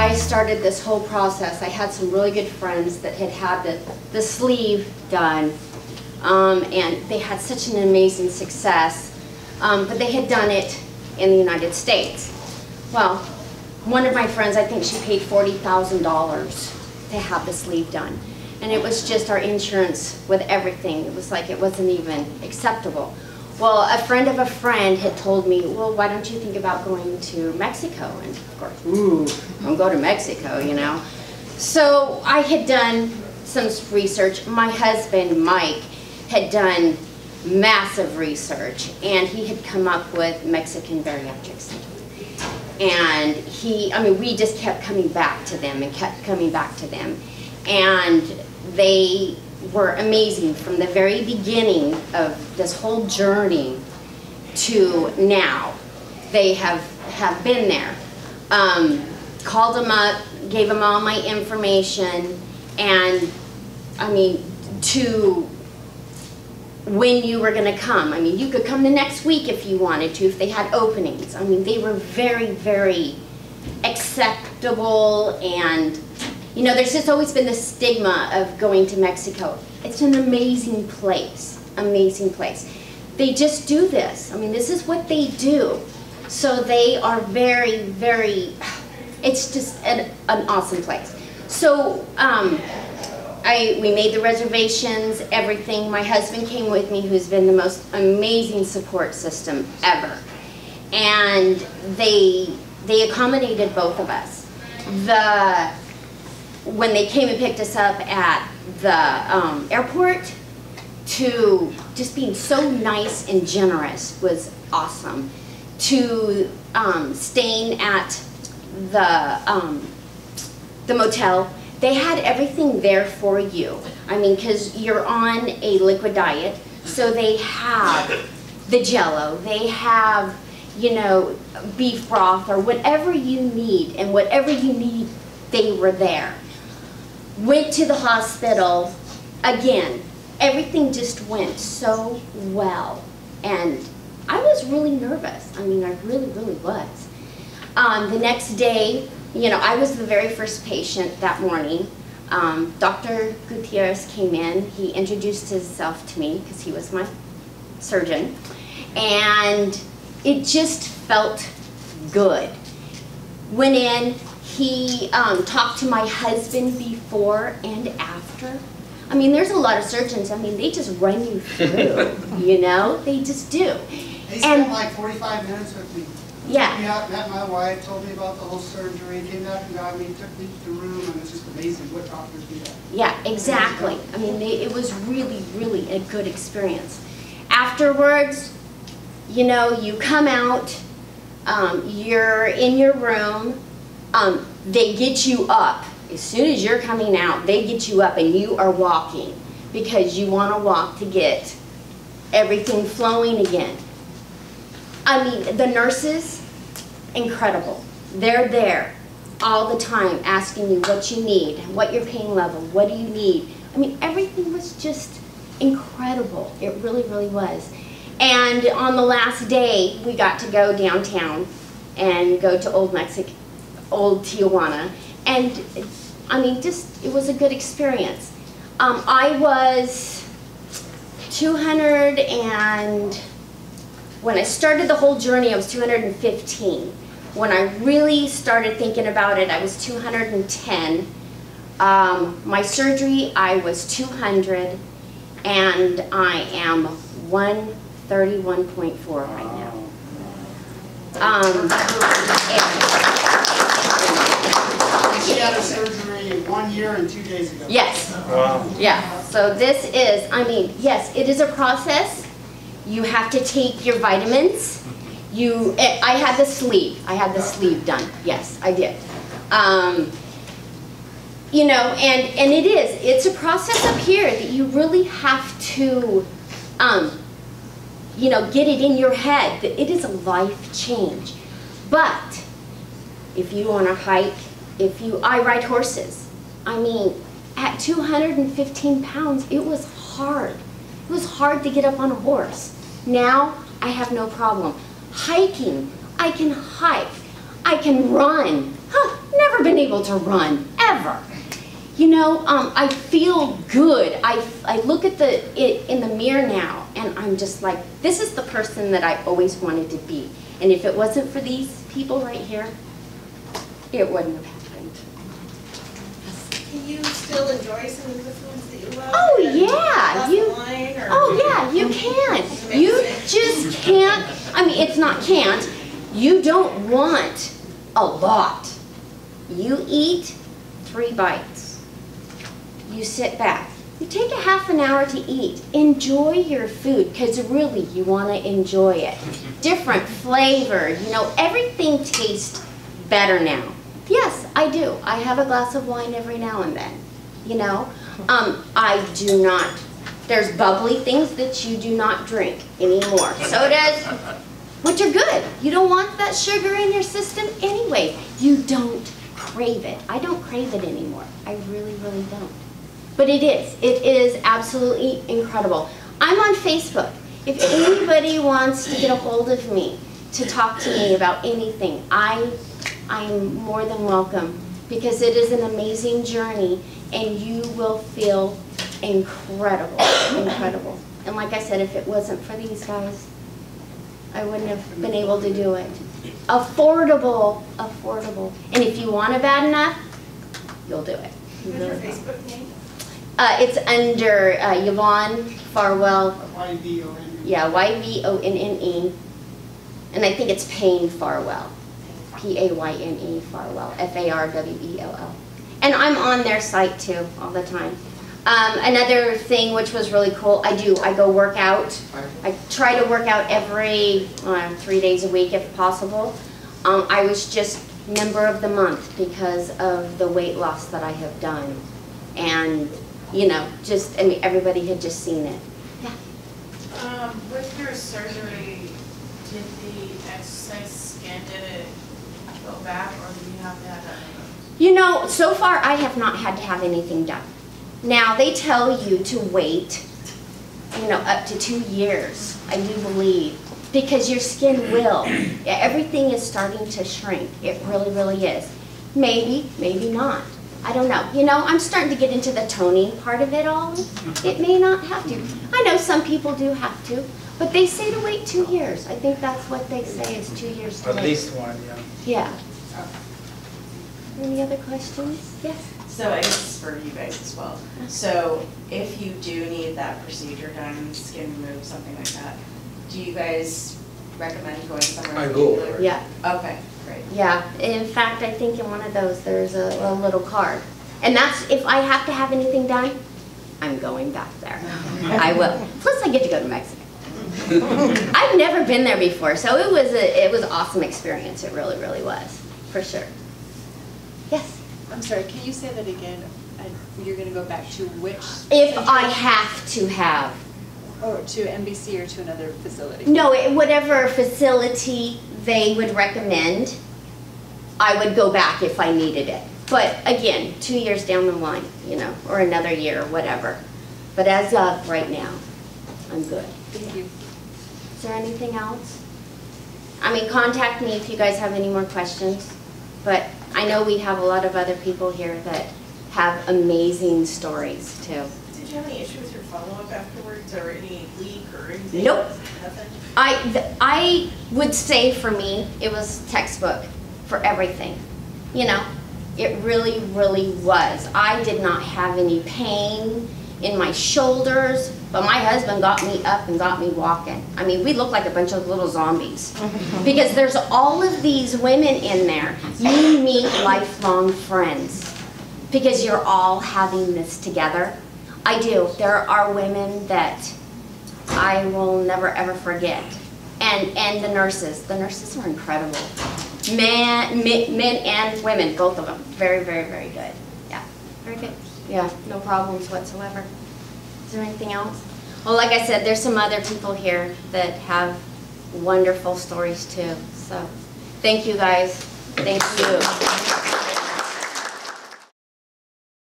I started this whole process, I had some really good friends that had had the sleeve done, and they had such an amazing success, but they had done it in the United States. Well, one of my friends, I think she paid $40,000 to have the sleeve done. And it was just our insurance with everything. It was like it wasn't even acceptable. Well, a friend of a friend had told me, well, why don't you think about going to Mexico? And of course, ooh, don't go to Mexico, you know. So I had done some research. My husband, Mike, had done massive research, and he had come up with Mexican Bariatric Center. And we just kept coming back to them and kept coming back to them. And they were amazing from the very beginning of this whole journey to now. They have been there. Called them up, gave them all my information, and to when you were going to come. You could come the next week if you wanted to, if they had openings. They were very, very acceptable, and there's just always been the stigma of going to Mexico. It's an amazing place, amazing place. They just do this. This is what they do. So they are very, very, it's just an awesome place. So we made the reservations, everything. My husband came with me, who's been the most amazing support system ever. And they accommodated both of us. When they came and picked us up at the airport, to just being so nice and generous was awesome. To staying at the motel, they had everything there for you. Because you're on a liquid diet, so they have the Jell-O, they have, beef broth or whatever you need, and whatever you need, they were there. Went to the hospital, again, everything just went so well, and I was really nervous. I really, really was. The next day, I was the very first patient that morning. Dr. Gutierrez came in. He introduced himself to me because he was my surgeon, and it just felt good. Went in. He talked to my husband before and after. There's a lot of surgeons, they just run you through, they just do. They spent like 45 minutes with me. Yeah. Took me out, met my wife, told me about the whole surgery, came back and got me, took me to the room, and it's just amazing what doctors do that. Yeah, exactly. It was really, really a good experience. Afterwards, you come out, you're in your room, they get you up. As soon as you're coming out, they get you up and you are walking because you want to walk to get everything flowing again. The nurses, incredible. They're there all the time asking you what you need, what your pain level, what do you need. Everything was just incredible. It really, really was. And on the last day, we got to go downtown and go to Old Tijuana, and it was a good experience. I was 200 and, when I started the whole journey, I was 215. When I really started thinking about it, I was 210. My surgery, I was 200, and I am 131.4 right now. She had a surgery 1 year and 2 days ago. Yes. Wow. Yeah. So this is, yes, it is a process. You have to take your vitamins. I had the sleeve. I had the sleeve done. Yes, I did. And it's a process up here that you really have to, get it in your head that it is a life change. But if you want to hike, I ride horses. At 215 pounds, it was hard. It was hard to get up on a horse. Now, I have no problem. Hiking, I can hike. I can run. Never been able to run, ever. You know, I feel good. I look at it in the mirror now, and I'm just like, this is the person that I always wanted to be. And if it wasn't for these people right here, it wouldn't have happened. Can you still enjoy some of the foods that you love? Oh yeah, you can. You just can't. I mean, it's not can't. You don't want a lot. You eat 3 bites. You sit back. You take a half an hour to eat. Enjoy your food, because really you want to enjoy it. Different flavor, you know, everything tastes better now. Yes, I do. I have a glass of wine every now and then, you know. I do not, there's bubbly things that you do not drink anymore. Sodas, which are good. You don't want that sugar in your system anyway. You don't crave it. I don't crave it anymore. I really, really don't. But it is absolutely incredible. I'm on Facebook. If anybody wants to get a hold of me, to talk to me about anything, I'm more than welcome, because it is an amazing journey, and you will feel incredible, incredible. And like I said, if it wasn't for these guys, I wouldn't have been able to do it. Affordable, affordable. And if you want it bad enough, you'll do it. What's your Facebook name? It's under Yvonne Farwell. Y-V-O-N-N-E. Yeah, Y-V-O-N-N-E. And I think it's Payne Farwell. P-A-Y-N-E Farwell. F-A-R-W-E-L-L. And I'm on their site too all the time. Another thing which was really cool, I go work out. I try to work out every 3 days a week if possible. I was just member of the month because of the weight loss that I have done. And, you know, just, I mean, everybody had just seen it. Yeah. With your surgery, did the exercise scan, did it go back, or did you have to have that removed? You know, so far I have not had to have anything done. Now, they tell you to wait, you know, up to 2 years, I do believe, because your skin will. Everything is starting to shrink. It really, really is. Maybe, maybe not. I don't know. You know, I'm starting to get into the toning part of it all. It may not have to. I know some people do have to, but they say to wait 2 years. I think that's what they say is 2 years to wait. At least one, yeah. Yeah. Any other questions? Yes? So I guess this is for you guys as well. So if you do need that procedure done, skin removed, something like that, do you guys recommend going somewhere? I go. particular? Yeah. Okay, great. Yeah. In fact, I think in one of those there's a little card. And that's, if I have to have anything done, I'm going back there. I will. Plus I get to go to Mexico. I've never been there before, so it was an awesome experience. It really, really was, for sure. Yes? I'm sorry, can you say that again? You're going to go back to which? If I have to have. Or to NBC or to another facility? No, whatever facility they would recommend, I would go back if I needed it. But again, 2 years down the line, you know, or another year, or whatever. But as of right now, I'm good. Thank you. Is there anything else? I mean, contact me if you guys have any more questions. But I know we have a lot of other people here that have amazing stories too. Did you have any issue with your follow-up afterwards, or any leak or anything? Nope. Nothing? I would say for me, it was textbook for everything. You know, it really, really was. I did not have any pain in my shoulders, but my husband got me up and got me walking. I mean, we look like a bunch of little zombies. Because there's all of these women in there. You meet lifelong friends because you're all having this together. I do. There are women that I will never ever forget. And the nurses. The nurses were incredible. Men and women, both of them. Very, very, very good. Yeah, very good. Yeah, no problems whatsoever. Is there anything else? Well, like I said, there's some other people here that have wonderful stories too. So, thank you guys. Thank you.